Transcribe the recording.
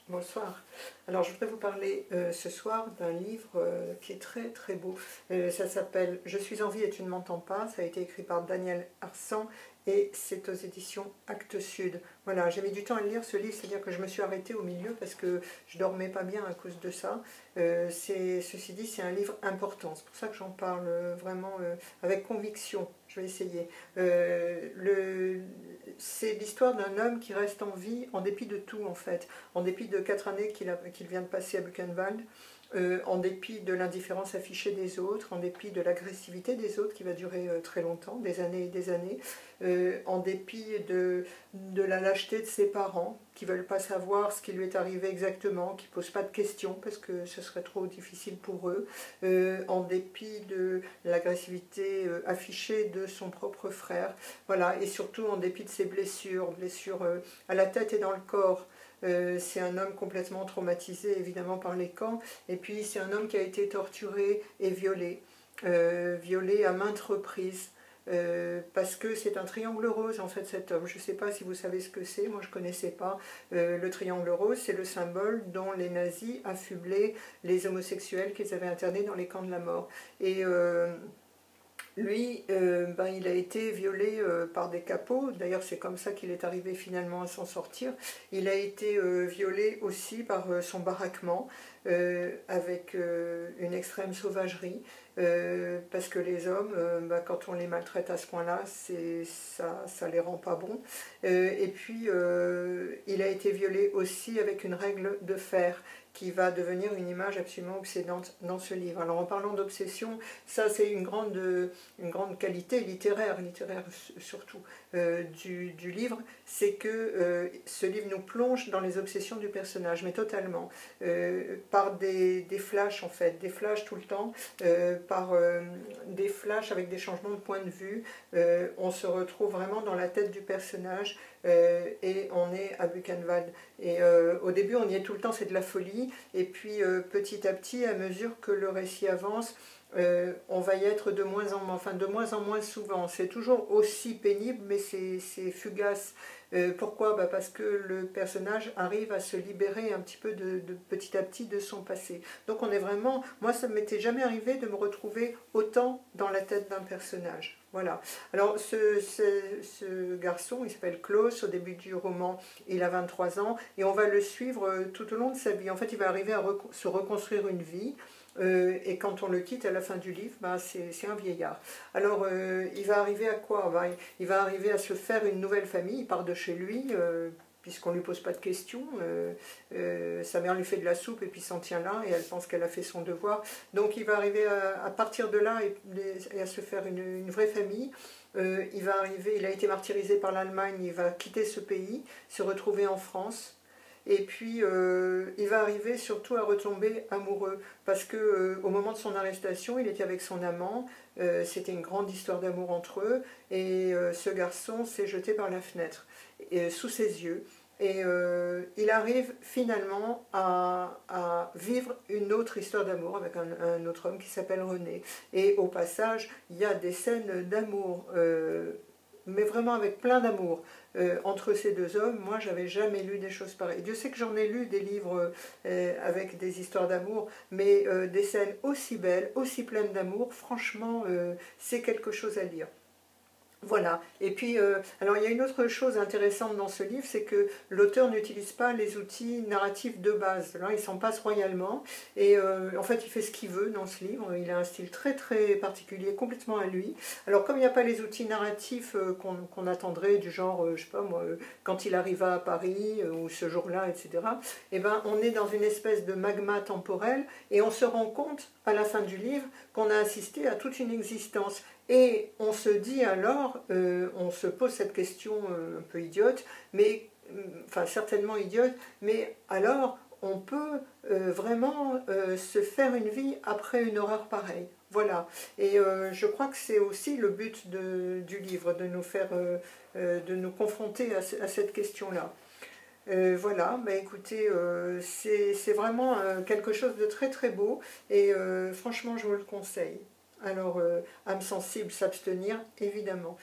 Bonsoir. Alors je voudrais vous parler ce soir d'un livre qui est très très beau. Ça s'appelle Je suis en vie et tu ne m'entends pas. Ça a été écrit par Daniel Arsan et c'est aux éditions Actes Sud. Voilà, j'ai mis du temps à lire ce livre, c'est-à-dire que je me suis arrêtée au milieu parce que je dormais pas bien à cause de ça. Ceci dit, c'est un livre important. C'est pour ça que j'en parle vraiment avec conviction. Je vais essayer. C'est l'histoire d'un homme qui reste en vie en dépit de tout en fait, en dépit de 4 années qu'il vient de passer à Buchenwald, en dépit de l'indifférence affichée des autres, en dépit de l'agressivité des autres qui va durer très longtemps, des années et des années, en dépit de la lâcheté de ses parents qui ne veulent pas savoir ce qui lui est arrivé exactement, qui ne posent pas de questions parce que ce serait trop difficile pour eux, en dépit de l'agressivité affichée de son propre frère, voilà, et surtout en dépit de ses blessures à la tête et dans le corps. C'est un homme complètement traumatisé évidemment par les camps, et puis c'est un homme qui a été torturé et violé, violé à maintes reprises, parce que c'est un triangle rose en fait cet homme. Je ne sais pas si vous savez ce que c'est, moi je ne connaissais pas. Le triangle rose, c'est le symbole dont les nazis affublaient les homosexuels qu'ils avaient internés dans les camps de la mort. Et lui, il a été violé par des capots, d'ailleurs c'est comme ça qu'il est arrivé finalement à s'en sortir. Il a été violé aussi par son baraquement, avec une extrême sauvagerie, parce que les hommes, quand on les maltraite à ce point-là, ça les rend pas bons. Et puis il a été violé aussi avec une règle de fer, qui va devenir une image absolument obsédante dans ce livre. Alors en parlant d'obsession, ça c'est une grande qualité littéraire surtout, du livre, c'est que ce livre nous plonge dans les obsessions du personnage, mais totalement, par des flashs en fait, des flashs tout le temps, par des flashs avec des changements de point de vue. On se retrouve vraiment dans la tête du personnage, et on est à Buchenwald. Et au début on y est tout le temps, c'est de la folie, et puis petit à petit, à mesure que le récit avance, on va y être de moins en moins souvent. C'est toujours aussi pénible, mais c'est fugace. Pourquoi? Parce que le personnage arrive à se libérer un petit peu petit à petit de son passé. Donc on est vraiment... Moi, ça ne m'était jamais arrivé de me retrouver autant dans la tête d'un personnage. Voilà. Alors ce garçon, il s'appelle Klaus, au début du roman, il a 23 ans, et on va le suivre tout au long de sa vie. En fait, il va arriver à se reconstruire une vie, et quand on le quitte à la fin du livre, c'est un vieillard. Alors il va arriver à quoi? Il va arriver à se faire une nouvelle famille, il part de chez lui, puisqu'on ne lui pose pas de questions. Sa mère lui fait de la soupe et puis s'en tient là, et elle pense qu'elle a fait son devoir. Donc il va arriver à partir de là et à se faire une vraie famille. Il a été martyrisé par l'Allemagne, il va quitter ce pays, se retrouver en France. Et puis il va arriver surtout à retomber amoureux, parce que au moment de son arrestation, il était avec son amant, c'était une grande histoire d'amour entre eux, et ce garçon s'est jeté par la fenêtre, sous ses yeux. Et il arrive finalement à vivre une autre histoire d'amour avec un autre homme qui s'appelle René. Et au passage, il y a des scènes d'amour, mais vraiment avec plein d'amour, entre ces deux hommes. Moi, j'avais jamais lu des choses pareilles. Dieu sait que j'en ai lu des livres avec des histoires d'amour, mais des scènes aussi belles, aussi pleines d'amour, franchement, c'est quelque chose à lire. Voilà. Et puis, alors il y a une autre chose intéressante dans ce livre, c'est que l'auteur n'utilise pas les outils narratifs de base. Là, il s'en passe royalement, et en fait, il fait ce qu'il veut dans ce livre. Il a un style très très particulier, complètement à lui. Alors, comme il n'y a pas les outils narratifs qu'on attendrait, du genre, je sais pas moi, quand il arriva à Paris, ou ce jour-là, etc., eh ben, on est dans une espèce de magma temporel, et on se rend compte, à la fin du livre, qu'on a assisté à toute une existence. Et on se dit alors, on se pose cette question un peu idiote, mais, enfin certainement idiote, mais alors on peut vraiment se faire une vie après une horreur pareille. Voilà. Et je crois que c'est aussi le but du livre, de nous faire, de nous confronter à cette question-là. Voilà, bah écoutez, c'est vraiment quelque chose de très très beau, et franchement je vous le conseille. Alors, âme sensible, s'abstenir, évidemment.